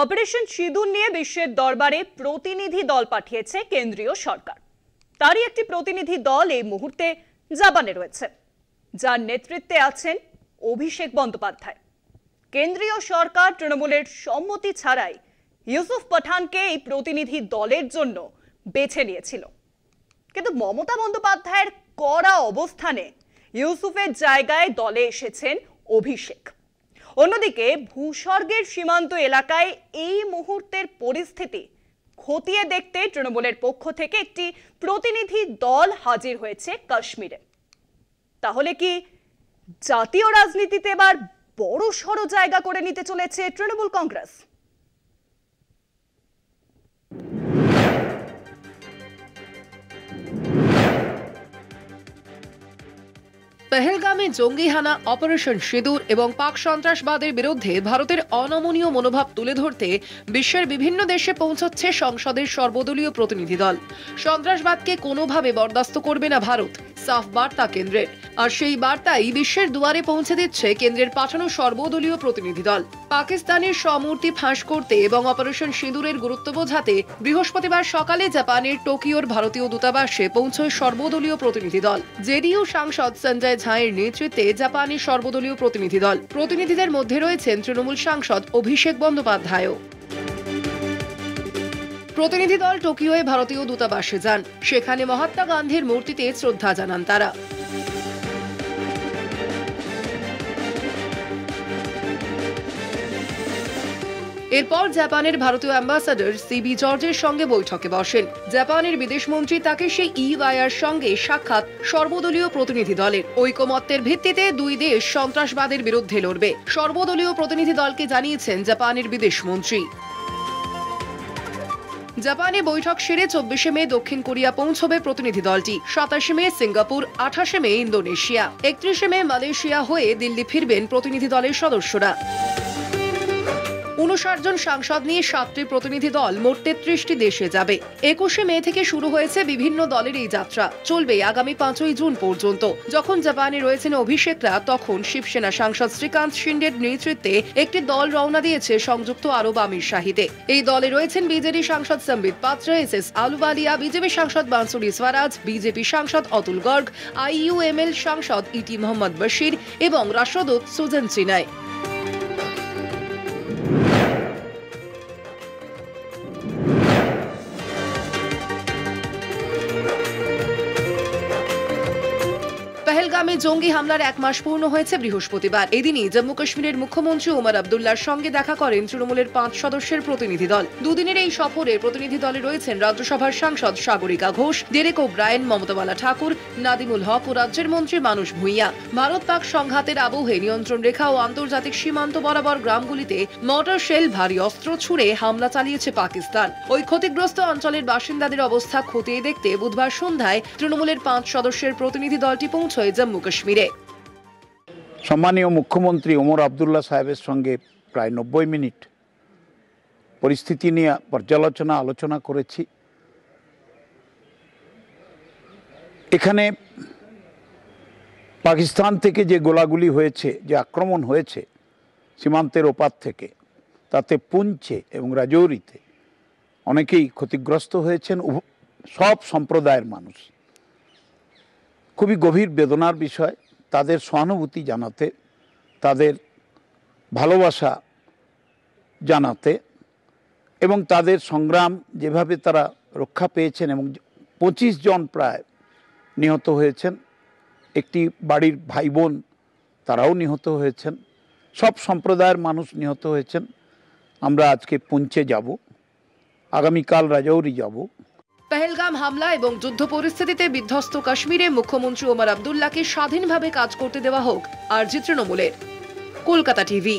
Operation সিঁদুর নিয়ে বিশ্বের দরবারে প্রতিনিধি দল পাঠিয়েছে কেন্দ্রীয় সরকার। তারই একটি প্রতিনিধি দল এই মুহূর্তে জাপানে রয়েছে, যার নেতৃত্বে আছেন অভিষেক বন্দ্যোপাধ্যায়। কেন্দ্রীয় সরকার তৃণমূলের সম্মতি ছাড়াই ইউসুফ পাঠানকে এই প্রতিনিধি দলের জন্য বেছে নিয়েছিল, কিন্তু মমতা বন্দ্যোপাধ্যায়ের কড়া অবস্থানে ইউসুফের জায়গায় দলে এসেছেন অভিষেক। অন্যদিকে ভূস্বর্গের সীমান্ত এলাকায় এই মুহূর্তের পরিস্থিতি খতিয়ে দেখতে তৃণমূলের পক্ষ থেকে একটি প্রতিনিধি দল হাজির হয়েছে কাশ্মীরে। তাহলে কি জাতীয় রাজনীতিতে এবার বড়সড় জায়গা করে নিতে চলেছে তৃণমূল কংগ্রেস? পেহেলগামে জঙ্গি হানা, অপারেশন সিঁদুর এবং পাক সন্ত্রাসবাদের বিরুদ্ধে ভারতের অনমনীয় মনোভাব তুলে ধরতে বিশ্বের বিভিন্ন দেশে পৌঁছচ্ছে সংসদের সর্বদলীয় প্রতিনিধি দল। সন্ত্রাসবাদকে কোনোভাবে বরদাস্ত করবে না ভারত, সাফ বার্তা কেন্দ্রের। আর সেই বার্তাই বিশ্বের দুয়ারে পৌঁছে দিচ্ছে কেন্দ্রের পাঠানো সর্বদলীয় প্রতিনিধি দল। পাকিস্তানের সমূর্তি ফাঁস করতে এবং অপারেশন সিঁদুরের গুরুত্ব বোঝাতে বৃহস্পতিবার সকালে জাপানের টোকিওর ভারতীয় দূতাবাসে পৌঁছয় সর্বদলীয় প্রতিনিধি দল। জেডিইউ সাংসদ সঞ্জয় ঝায়ের নেতৃত্বে জাপানের সর্বদলীয় প্রতিনিধি দল। প্রতিনিধিদের মধ্যে রয়েছেন তৃণমূল সাংসদ অভিষেক বন্দ্যোপাধ্যায়ও। প্রতিনিধি দল টোকিওয়ে ভারতীয় দূতাবাসে যান। সেখানে মহাত্মা গান্ধীর মূর্তিতে শ্রদ্ধা জানান তারা। এরপর জাপানের ভারতীয় অ্যাম্বাসাডর সিবি জর্জের সঙ্গে বৈঠকে বসেন। জাপানের বিদেশমন্ত্রী তাকেশি ইওয়াইয়ার সঙ্গে সাক্ষাৎ সর্বদলীয় প্রতিনিধি দলের। ঐকমত্যের ভিত্তিতে দুই দেশ সন্ত্রাসবাদের বিরুদ্ধে লড়বে, সর্বদলীয় প্রতিনিধি দলকে জানিয়েছেন জাপানের বিদেশমন্ত্রী। জাপানে বৈঠক সেরে 24 মে দক্ষিণ কোরিয়া পৌঁছবে প্রতিনিধি দলটি। 27 মে সিঙ্গাপুর, 28 মে ইন্দোনেশিয়া, 31 মে মালয়েশিয়া হয়ে দিল্লি ফিরবেন প্রতিনিধি দলের সদস্যরা। 59 জন সাংসদ নিয়ে 7টি প্রতিনিধি দল মোট 33টি দেশে যাবে। 21 মে থেকে শুরু হয়েছে বিভিন্ন দলের এই যাত্রা, চলবে আগামী 5ই জুন পর্যন্ত। যখন জাপানে রয়েছেন অভিষেকরা, তখন শিবসেনা সাংসদ শ্রীকান্ত শিন্ডের নেতৃত্বে একটি দল রওনা দিয়েছে সংযুক্ত আরব আমিরশাহিতে। এই দলে রয়েছেন বিজেডি সাংসদ সম্বিত পাত্র, এসএস আলুওয়ালিয়া, বিজেপি সাংসদ বানসুরি স্বরাজ, বিজেপি সাংসদ অতুল গর্গ, আইইউএমএল সাংসদ ইটি মোহাম্মদ বশির এবং রাষ্ট্রদূত সুজন চিনাই। পেহেলগামে জঙ্গি হামলার 1 মাস পূর্ণ হয়েছে বৃহস্পতিবার। এদিনই জম্মু কাশ্মীরের মুখ্যমন্ত্রী ওমর আবদুল্লাহর সঙ্গে দেখা করেন তৃণমূলের 5 সদস্যের প্রতিনিধি দল। দুদিনের এই সফরে প্রতিনিধি দলে রয়েছেন রাজ্যসভার সাংসদ সাগরিকা ঘোষ, ডেরেক ওব্রায়েন, মমতাবালা ঠাকুর, নাদিমুল হক ও রাজ্যের মন্ত্রী মানুষ ভূঁইয়া। ভারত পাক সংঘাতের আবহে নিয়ন্ত্রণ রেখা ও আন্তর্জাতিক সীমান্ত বরাবর গ্রামগুলিতে মর্টার শেল, ভারী অস্ত্র ছুড়ে হামলা চালিয়েছে পাকিস্তান। ওই ক্ষতিগ্রস্ত অঞ্চলের বাসিন্দাদের অবস্থা খতিয়ে দেখতে বুধবার সন্ধ্যায় তৃণমূলের 5 সদস্যের প্রতিনিধি দলটি পৌঁছয় জম্মু কাশ্মীরে। সম্মানীয় মুখ্যমন্ত্রী ওমর আবদুল্লাহ সাহেবের সঙ্গে প্রায় 90 মিনিট পরিস্থিতি নিয়ে পর্যালোচনা আলোচনা করেছি। এখানে পাকিস্তান থেকে যে গোলাগুলি হয়েছে, যে আক্রমণ হয়েছে সীমান্তের ওপার থেকে, তাতে পুঞ্চে এবং রাজৌরিতে অনেকেই ক্ষতিগ্রস্ত হয়েছেন, সব সম্প্রদায়ের মানুষ। খুবই গভীর বেদনার বিষয়। তাদের সহানুভূতি জানাতে, তাদের ভালোবাসা জানাতে এবং তাদের সংগ্রাম যেভাবে তারা রক্ষা পেয়েছেন এবং 25 জন প্রায় নিহত হয়েছেন, একটি বাড়ির ভাই বোন তারাও নিহত হয়েছেন, সব সম্প্রদায়ের মানুষ নিহত হয়েছেন। আমরা আজকে পুঞ্চে যাব, আগামীকাল রাজৌরি যাব। পেহেলগাম হামলা এবং যুদ্ধ পরিস্থিতিতে বিধ্বস্ত কাশ্মীরে মুখ্যমন্ত্রী ওমর আবদুল্লাহকে স্বাধীনভাবে কাজ করতে দেওয়া হোক আর্জি তৃণমূলের। কলকাতা টিভি।